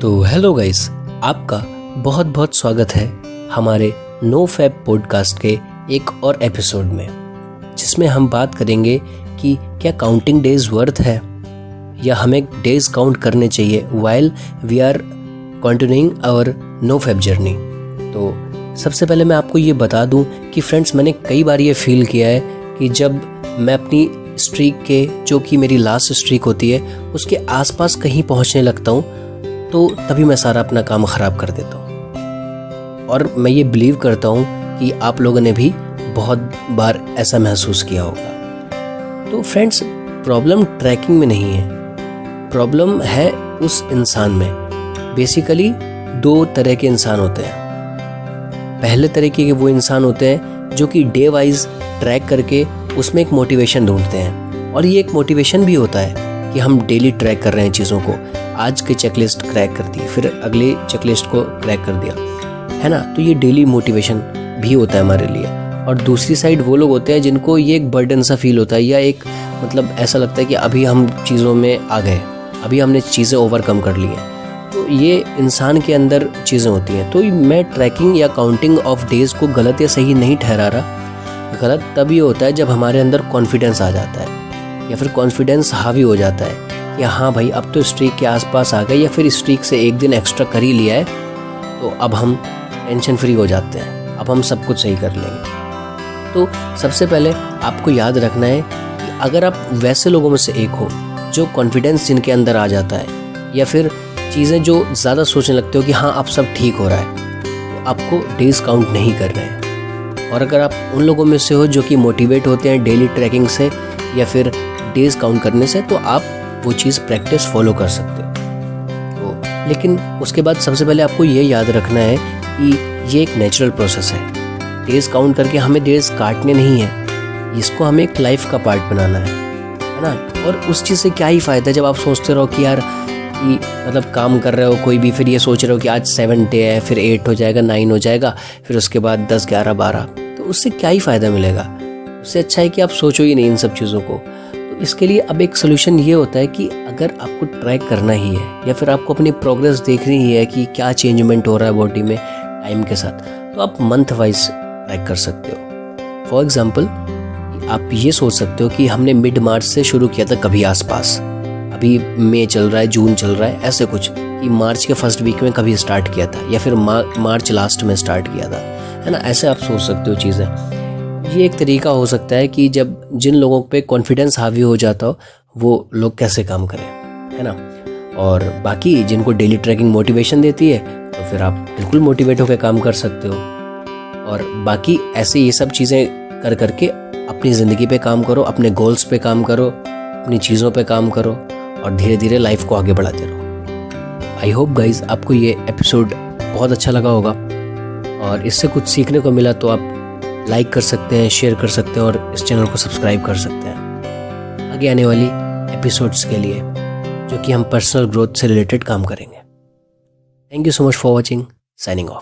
तो hello guys, आपका बहुत बहुत स्वागत है हमारे नो फैब पॉडकास्ट के एक और एपिसोड में, जिसमें हम बात करेंगे कि क्या काउंटिंग डेज वर्थ है या हमें डेज काउंट करने चाहिए while we are continuing our no fab journey. तो सबसे पहले मैं आपको ये बता दूं कि फ्रेंड्स, मैंने कई बार ये फील किया है कि जब मैं अपनी स्ट्रीक के, जो कि मेरी लास्ट स्ट्रीक होती है, उसके आसपास कहीं पहुंचने लगता हूं तो तभी मैं सारा अपना काम ख़राब कर देता हूँ। और मैं ये बिलीव करता हूँ कि आप लोगों ने भी बहुत बार ऐसा महसूस किया होगा। तो फ्रेंड्स, प्रॉब्लम ट्रैकिंग में नहीं है, प्रॉब्लम है उस इंसान में। बेसिकली दो तरह के इंसान होते हैं। पहले तरीके के वो इंसान होते हैं जो कि डे वाइज ट्रैक करके उसमें एक मोटिवेशन ढूंढते हैं, और ये एक मोटिवेशन भी होता है कि हम डेली ट्रैक कर रहे हैं चीज़ों को। आज की चेकलिस्ट क्रैक कर दी, फिर अगली चेकलिस्ट को क्रैक कर दिया, है ना। तो ये डेली मोटिवेशन भी होता है हमारे लिए। और दूसरी साइड वो लोग होते हैं जिनको ये एक बर्डन सा फील होता है, या एक मतलब ऐसा लगता है कि अभी हम चीज़ों में आ गए, अभी हमने चीज़ें ओवरकम कर ली हैं। तो ये इंसान के अंदर चीज़ें होती हैं। तो मैं ट्रैकिंग या काउंटिंग ऑफ डेज़ को गलत या सही नहीं ठहरा रहा। गलत तभी होता है जब हमारे अंदर कॉन्फिडेंस आ जाता है, या फिर कॉन्फिडेंस हावी हो जाता है कि हाँ भाई, अब तो स्ट्रीक के आसपास आ गए, या फिर स्ट्रीक से एक दिन एक्स्ट्रा कर ही लिया है, तो अब हम टेंशन फ्री हो जाते हैं, अब हम सब कुछ सही कर लेंगे। तो सबसे पहले आपको याद रखना है कि अगर आप वैसे लोगों में से एक हो जो कॉन्फिडेंस जिनके अंदर आ जाता है, या फिर चीज़ें जो ज़्यादा सोचने लगते हो कि हाँ अब सब ठीक हो रहा है, तो आपको डेज काउंट नहीं करना है। और अगर आप उन लोगों में से हो जो कि मोटिवेट होते हैं डेली ट्रैकिंग से या फिर डेज काउंट करने से, तो आप वो चीज़ प्रैक्टिस फॉलो कर सकते हो। तो लेकिन उसके बाद सबसे पहले आपको ये याद रखना है कि ये एक नेचुरल प्रोसेस है। डेज काउंट करके हमें डेज काटने नहीं है, इसको हमें एक लाइफ का पार्ट बनाना है ना। और उस चीज़ से क्या ही फ़ायदा जब आप सोचते रहो कि यार कि मतलब काम कर रहे हो कोई भी, फिर ये सोच रहे हो कि आज 7 डे है, फिर 8 हो जाएगा, 9 हो जाएगा, फिर उसके बाद 10, 11, 12, तो उससे क्या ही फ़ायदा मिलेगा। उससे अच्छा है कि आप सोचो ही नहीं इन सब चीज़ों को। तो इसके लिए अब एक सोल्यूशन ये होता है कि अगर आपको ट्रैक करना ही है, या फिर आपको अपनी प्रोग्रेस देखनी ही है कि क्या चेंजमेंट हो रहा है बॉडी में टाइम के साथ, तो आप मंथ वाइज ट्रैक कर सकते हो। फॉर एग्जाम्पल, आप ये सोच सकते हो कि हमने मिड मार्च से शुरू किया था कभी आसपास, अभी मई चल रहा है, जून चल रहा है, ऐसे कुछ कि मार्च के फर्स्ट वीक में कभी स्टार्ट किया था, या फिर मार्च लास्ट में स्टार्ट किया था, है ना। ऐसे आप सोच सकते हो चीज़ें। ये एक तरीका हो सकता है कि जब जिन लोगों पे कॉन्फिडेंस हावी हो जाता हो वो लोग कैसे काम करें, है ना। और बाकी जिनको डेली ट्रैकिंग मोटिवेशन देती है, तो फिर आप बिल्कुल मोटिवेट होकर काम कर सकते हो। और बाकी ऐसे ये सब चीज़ें कर करके अपनी ज़िंदगी पे काम करो, अपने गोल्स पे काम करो, अपनी चीज़ों पे काम करो, और धीरे धीरे लाइफ को आगे बढ़ाते रहो। आई होप गाइज आपको ये एपिसोड बहुत अच्छा लगा होगा, और इससे कुछ सीखने को मिला, तो आप लाइक कर सकते हैं, शेयर कर सकते हैं, और इस चैनल को सब्सक्राइब कर सकते हैं आगे आने वाली एपिसोड्स के लिए, जो कि हम पर्सनल ग्रोथ से रिलेटेड काम करेंगे। Thank you so much for watching. Signing off.